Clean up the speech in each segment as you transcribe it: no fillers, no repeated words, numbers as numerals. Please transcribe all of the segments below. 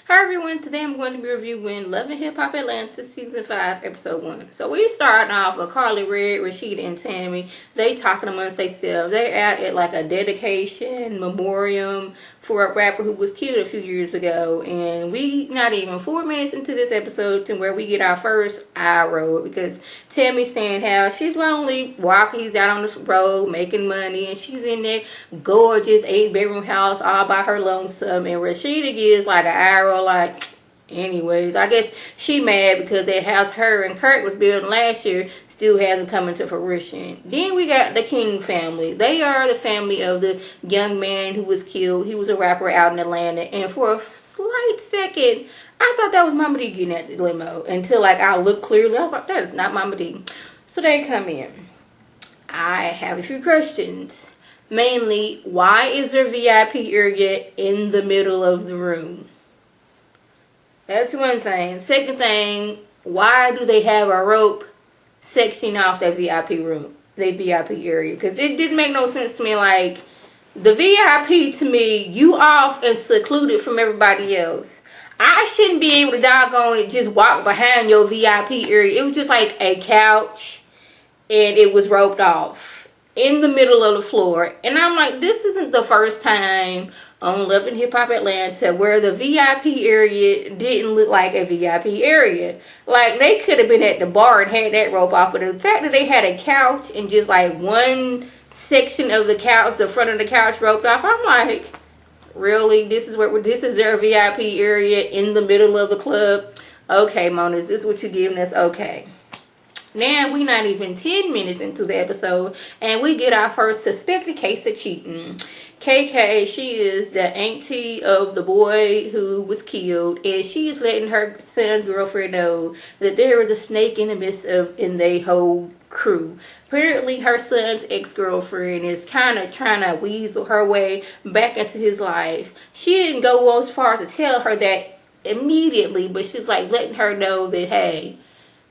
Hi everyone, today I'm going to be reviewing Love and Hip Hop Atlanta Season 5, Episode 1. So we starting off with KARLIE, Red, Rasheeda, and Tammy. They talking amongst themselves. They're out at like a dedication memoriam for a rapper who was killed a few years ago. And we not even 4 minutes into this episode to where we get our first eye roll, because Tammy's saying how she's lonely, walking, he's out on the road making money, and she's in that gorgeous 8-bedroom house all by her lonesome. And Rasheeda gives like an eye roll like, anyways, I guess she mad because that house her and KIRK was building last year still hasn't come into fruition. Then we got the King family. They are the family of the young man who was killed. He was a rapper out in Atlanta, and for a slight second I thought that was Mama D getting at the limo, until like I looked clearly. I was like, that is not Mama D. So they come in. I have a few questions. Mainly, why is there VIP area in the middle of the room? That's one thing. Second thing, why do they have a rope sectioning off that VIP room, the VIP area? Because it didn't make no sense to me. Like, the VIP to me, you off and secluded from everybody else. I shouldn't be able to doggone it just walk behind your VIP area. It was just like a couch and it was roped off in the middle of the floor. And I'm like, this isn't the first time on Love and Hip Hop Atlanta where the VIP area didn't look like a VIP area. Like, they could have been at the bar and had that rope off, but the fact that they had a couch and just like one section of the couch, the front of the couch roped off, I'm like, really? This is their VIP area in the middle of the club? Okay, Mona, is this what you're giving us? Okay. Now, we not even 10 minutes into the episode, and we get our first suspected case of cheating. KK, she is the auntie of the boy who was killed, and she is letting her son's girlfriend know that there is a snake in the midst of in their whole crew. Apparently, her son's ex-girlfriend is kind of trying to weasel her way back into his life. She didn't go as far as to tell her that immediately, but she's like letting her know that, hey,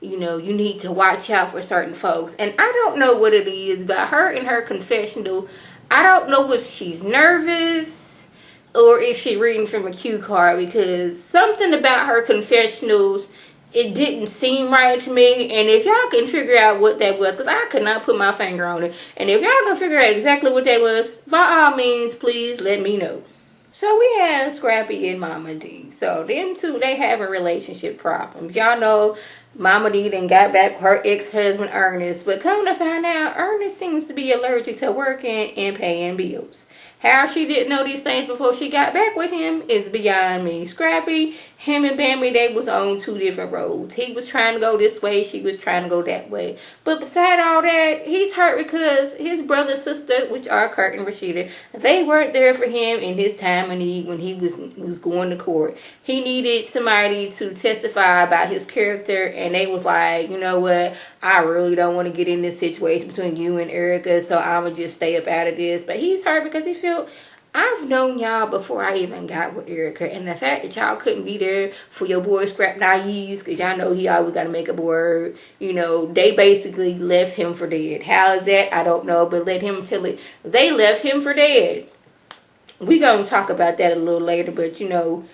you know, you need to watch out for certain folks. And I don't know what it is, but her in her confessional, I don't know if she's nervous or is she reading from a cue card, because something about her confessionals, it didn't seem right to me. And if y'all can figure out what that was, because I could not put my finger on it, and if y'all can figure out exactly what that was, by all means, please let me know. So we have Scrappy and Mama D. So them two, they have a relationship problem. Y'all know Mama D then got back with her ex-husband Ernest, but come to find out, Ernest seems to be allergic to working and paying bills. How she didn't know these things before she got back with him is beyond me. Scrappy, him and Bambi, they was on two different roads. He was trying to go this way, she was trying to go that way. But beside all that, he's hurt because his brother and sister, which are KIRK and Rasheeda, they weren't there for him in his time of need when he was going to court. He needed somebody to testify about his character, and they was like, you know what, I really don't want to get in this situation between you and Erica, so I'ma just stay up out of this. But he's hurt because he feels, I've known y'all before I even got with Erica, and the fact that y'all couldn't be there for your boy Scrap Naive, because y'all know he always got to make up a word, you know, they basically left him for dead. How is that? I don't know, but let him tell it. They left him for dead. We gonna talk about that a little later, but you know,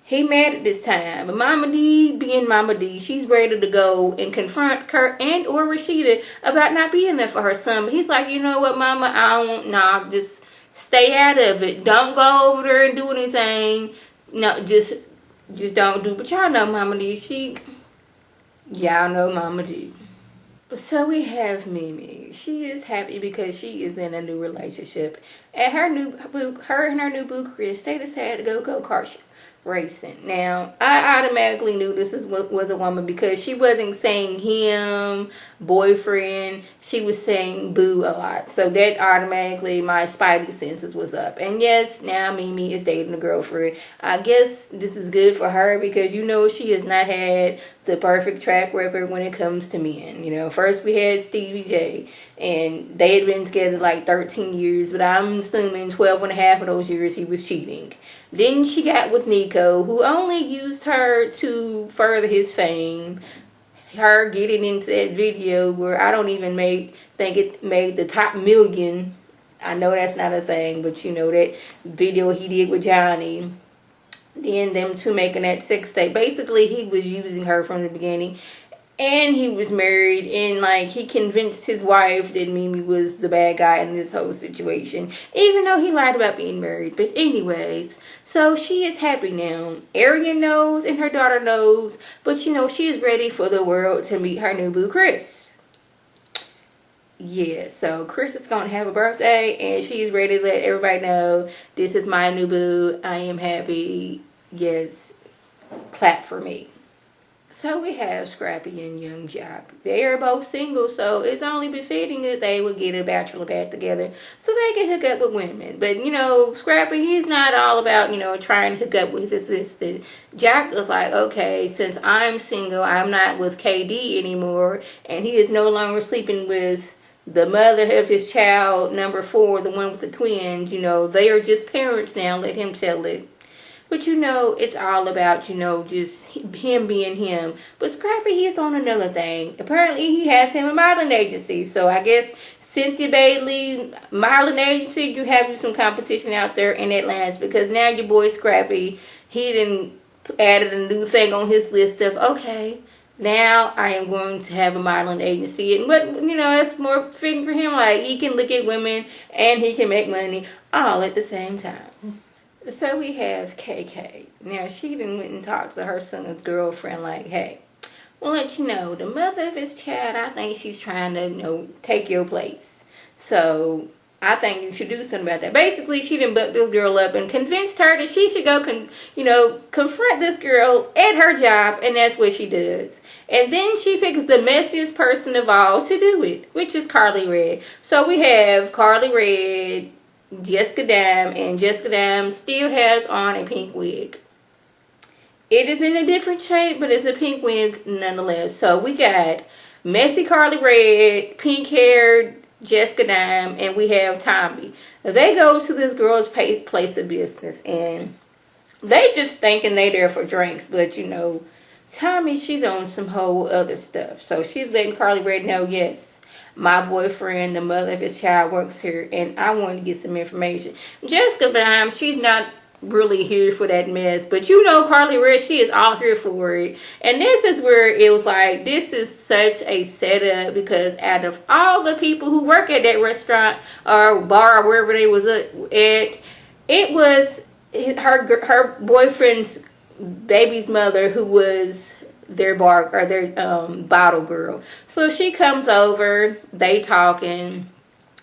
he mad at this time. But Mama D, being Mama D, she's ready to go and confront KIRK and or Rasheeda about not being there for her son. But he's like, you know what, Mama, just stay out of it. Don't go over there and do anything. No, just don't do. But y'all know Mama D. Y'all know Mama D. So we have Mimi. She is happy because she is in a new relationship. And her and her new boo Chris, they decided to go kart racing. Now, I automatically knew this was a woman because she wasn't saying him, boyfriend. She was saying boo a lot. So that automatically, my spidey senses was up. And yes, now Mimi is dating a girlfriend. I guess this is good for her because, you know, she has not had the perfect track record when it comes to men. You know, first we had Stevie J, and they had been together like 13 years, but I'm assuming 12 and a half of those years he was cheating. Then she got with Nico, who only used her to further his fame. Her getting into that video where I don't even think it made the top million. I know that's not a thing, but you know, that video he did with Johnny. then them two making that sex tape. Basically, he was using her from the beginning. And he was married, and like he convinced his wife that Mimi was the bad guy in this whole situation, even though he lied about being married. But anyways, so she is happy now. Arian knows and her daughter knows, but she is ready for the world to meet her new boo Chris. Yeah, so Chris is gonna have a birthday, and she's ready to let everybody know, this is my new boo. I am happy. Yes, clap for me. So we have Scrappy and Young Jock. They are both single, so it's only befitting that they would get a bachelor pad together so they can hook up with women. But, Scrappy, he's not all about, trying to hook up with his sister. Jock is like, okay, since I'm single, I'm not with KD anymore, and he is no longer sleeping with the mother of his child, number 4, the one with the twins. They are just parents now, let him tell it. But it's all about, just him being him. But Scrappy, he's on another thing. Apparently, he has him a modeling agency. So I guess Cynthia Bailey, modeling agency, you have you some competition out there in Atlanta. Because now your boy Scrappy, he done added a new thing on his list of, okay, now I am going to have a modeling agency. But, that's more fitting for him. Like, he can look at women and he can make money all at the same time. So we have KK. Now, she done went and talked to her son's girlfriend like, hey, we'll let you know, the mother of his child, I think she's trying to, take your place. So, I think you should do something about that. Basically, she done bucked this girl up and convinced her that she should go, confront this girl at her job, and that's what she does. And then she picks the messiest person of all to do it, which is Karlie Redd. So, we have Karlie Redd, Jessica Dime, and Jessica Dime still has on a pink wig. It is in a different shape, but it's a pink wig nonetheless. So we got messy Karlie Redd, pink haired Jessica Dime, and we have Tommy. They go to this girl's place of business, and they just thinking they there for drinks, but Tommy, she's on some whole other stuff. So she's letting Karlie Redd know, yes, my boyfriend, the mother of his child, works here, and I want to get some information. Jessica Dime, she's not really here for that mess, but Karlie Redd, she is all here for it. And this is where it was like, this is such a setup, because out of all the people who work at that restaurant or bar or wherever they was at, it was her boyfriend's baby's mother who was their bottle girl. So she comes over, they talking,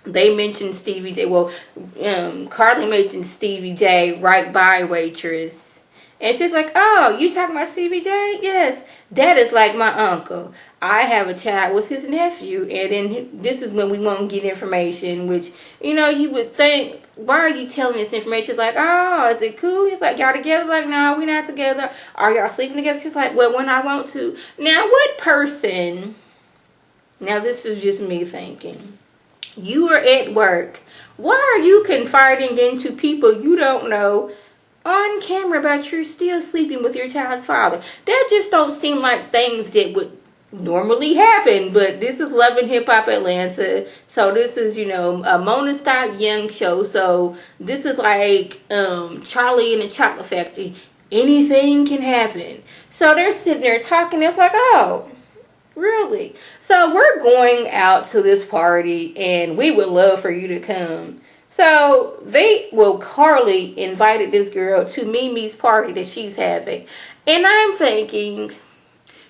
they mention Stevie J. Well, Karlie mentioned Stevie J right by waitress, and she's like, oh, you talking about Stevie J? Yes, that is like my uncle. I have a child with his nephew, and then this is when we want to get information, which, you would think, why are you telling this information? It's like, oh, is it cool? He's like, y'all together? Like, no, we're not together. Are y'all sleeping together? She's like, well, when I want to. Now, what person, now this is just me thinking, you are at work. Why are you confiding into people you don't know on camera about you're still sleeping with your child's father? That just don't seem like things that would normally happen. But this is Love and Hip Hop Atlanta, so this is a Mona Scott Young show, so this is like Charlie and the Chocolate Factory. Anything can happen. So they're sitting there talking. It's like, oh, really? So we're going out to this party, and we would love for you to come. So Karlie invited this girl to Mimi's party that she's having, and I'm thinking,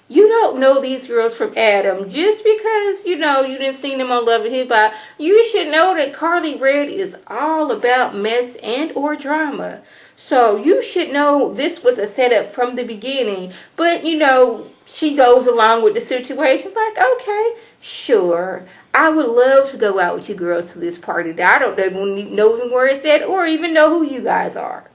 you don't know these girls from Adam. Just because, you didn't see them on Love and Hip Hop, you should know that Karlie Redd is all about mess and or drama. So you should know this was a setup from the beginning. But, she goes along with the situation. Like, okay, sure, I would love to go out with you girls to this party that I don't even know where it's at or even know who you guys are.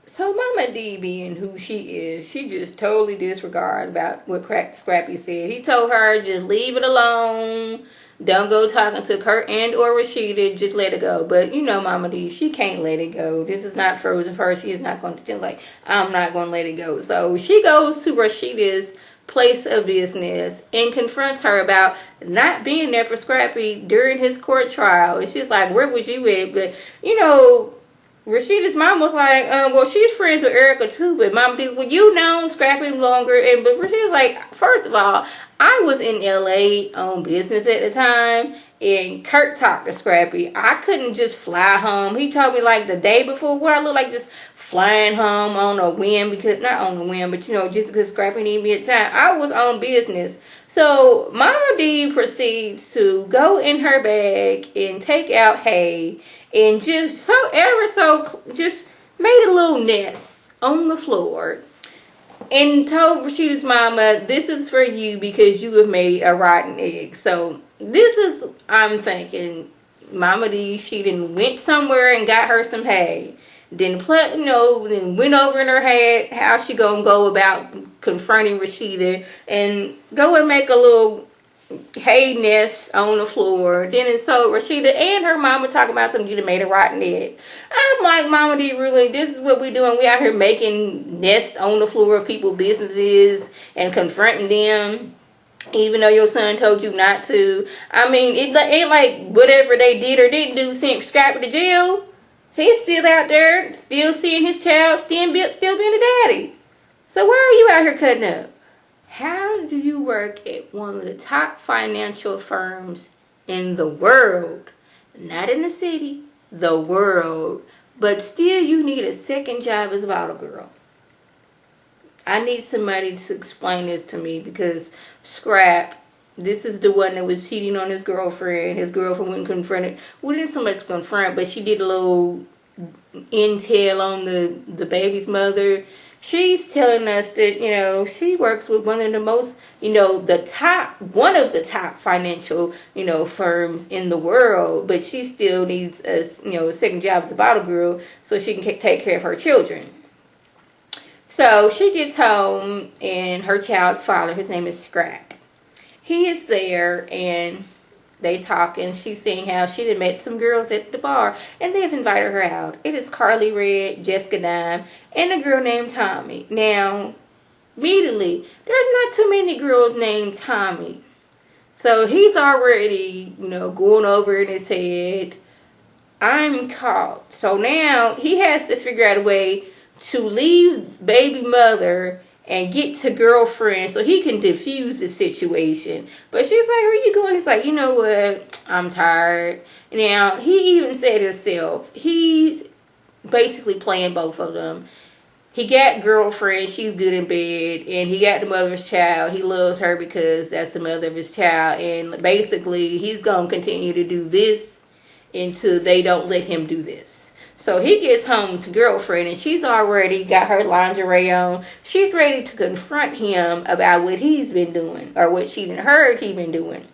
So Mama D being who she is, she just totally disregards about what Scrappy said. He told her, just leave it alone. Don't go talking to Kurt and or Rasheeda. Just let it go. But Mama D, she can't let it go. This is not frozen for her. She is not going to tell, like, I'm not going to let it go. So she goes to Rasheeda's place of business and confronts her about not being there for Scrappy during his court trial. And she's like, where was you at? But, Rasheeda's mom was like, well, she's friends with Erica too, but Mama D, well, you known Scrappy longer. And but Rasheeda's like, first of all, I was in LA on business at the time, and KIRK talked to Scrappy. I couldn't just fly home. He told me like the day before what I look like, just flying home on a whim, because not on a whim, but you know, just because Scrappy needed me at the time. I was on business. So Mama D proceeds to go in her bag and take out hay, and just just made a little nest on the floor, and told Rasheeda's mama, this is for you because you have made a rotten egg. So this is, I'm thinking, Mama D, she done went somewhere and got her some hay. Then went over in her head how she gonna go about confronting Rasheeda and go and make a little hay nest on the floor. Then and so Rasheeda and her mama talking about something you done made a rotten egg. I'm like, Mama D, really? This is what we doing? We out here making nests on the floor of people's businesses and confronting them, even though your son told you not to. I mean, it ain't like whatever they did or didn't do sent Scrappy to jail. He's still out there, still seeing his child, still being a daddy. So why are you out here cutting up? How do you work at one of the top financial firms in the world? Not in the city, the world. But still you need a second job as a bottle girl. I need somebody to explain this to me, because Scrap, this is the one that was cheating on his girlfriend. His girlfriend wouldn't confront it. We didn't so much confront, but she did a little intel on the baby's mother. She's telling us that, you know, she works with one of the most, you know, one of the top financial, you know, firms in the world, but she still needs a second job as a bottle girl so she can take care of her children. So she gets home, and her child's father, his name is Scrap, he is there, and they talk, and she's saying how she had met some girls at the bar, and they've invited her out. It is KARLIE Red, Jessica Dime, and a girl named Tommy. Now, immediately, there's not too many girls named Tommy. So he's already, you know, going over in his head, I'm caught. So now he has to figure out a way to leave baby mother and get to girlfriend so he can diffuse the situation. But she's like, where you going? He's like, you know what? I'm tired. Now, he even said himself, he's basically playing both of them. He got girlfriend, she's good in bed, and he got the mother's child. He loves her because that's the mother of his child. And basically, he's going to continue to do this until they don't let him do this. So he gets home to girlfriend, and she's already got her lingerie on. She's ready to confront him about what he's been doing, or what she done heard he been doing.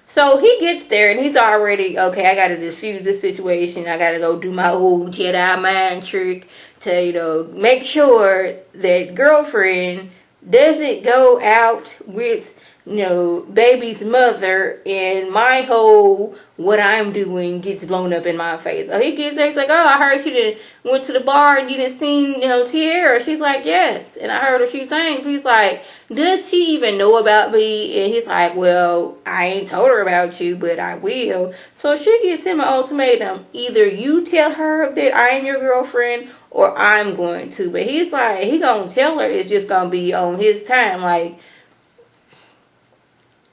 So he gets there, and he's already, okay, I got to diffuse this situation. I got to go do my old Jedi mind trick to, you know, make sure that girlfriend doesn't go out with, you know, baby's mother, and my whole what I'm doing gets blown up in my face. So he gets there, he's like, oh, I heard you went to the bar and you didn't see, you know, Tierra. She's like, yes. And I heard a few things. He's like, does she even know about me? And he's like, well, I ain't told her about you, but I will. So she gives him an ultimatum. Either you tell her that I am your girlfriend, or I'm going to. But he's like, he gonna tell her, it's just gonna be on his time. Like,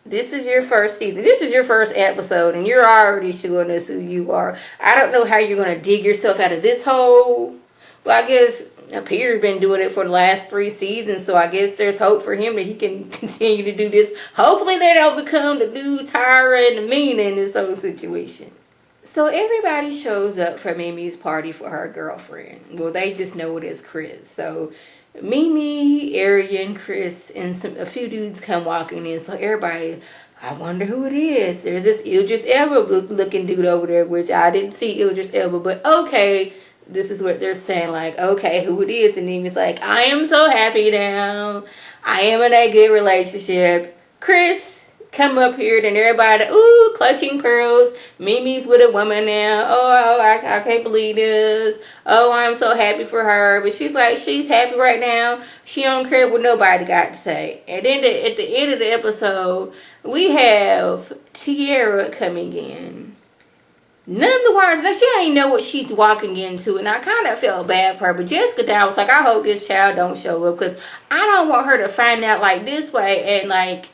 this is your first season. This is your first episode, and you're already showing us who you are. I don't know how you're going to dig yourself out of this hole. Well, I guess Peter's been doing it for the last 3 seasons, so I guess there's hope for him that he can continue to do this. Hopefully they don't become the new Tyra and the Mina in this whole situation. So everybody shows up for Mimi's party for her girlfriend. Well, they just know it as Chris. So Mimi, Arian, Chris, and a few dudes come walking in. So everybody, I wonder who it is. There's this Idris Elba looking dude over there, which I didn't see Idris Elba, but okay, this is what they're saying, like, okay, who it is. And Mimi's like, I am so happy now. I am in a good relationship. Chris, come up here. Then everybody, ooh, clutching pearls. Mimi's with a woman now. Oh, I can't believe this. Oh, I'm so happy for her. But she's like, she's happy right now. She don't care what nobody got to say. And then at the end of the episode, we have Tierra coming in. none of the words, like, she don't even know what she's walking into, and I kind of felt bad for her. But Jessica Dow was like, I hope this child don't show up, because I don't want her to find out like this way. And like,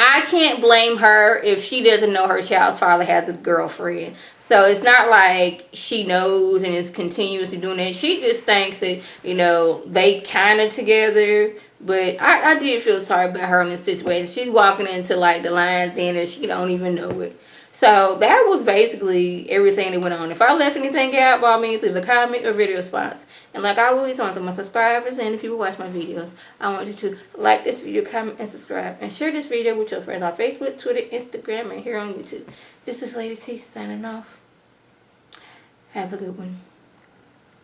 I can't blame her if she doesn't know her child's father has a girlfriend. So it's not like she knows and is continuously doing that. She just thinks that, you know, they kind of together. But I did feel sorry about her in this situation. She's walking into like the lion's den and she don't even know it. So that was basically everything that went on. If I left anything out, by all means, leave a comment or video response. And like I always want to my subscribers and the people who watch my videos, I want you to like this video, comment, and subscribe. And share this video with your friends on Facebook, Twitter, Instagram, and here on YouTube. This is Lady T signing off. Have a good one.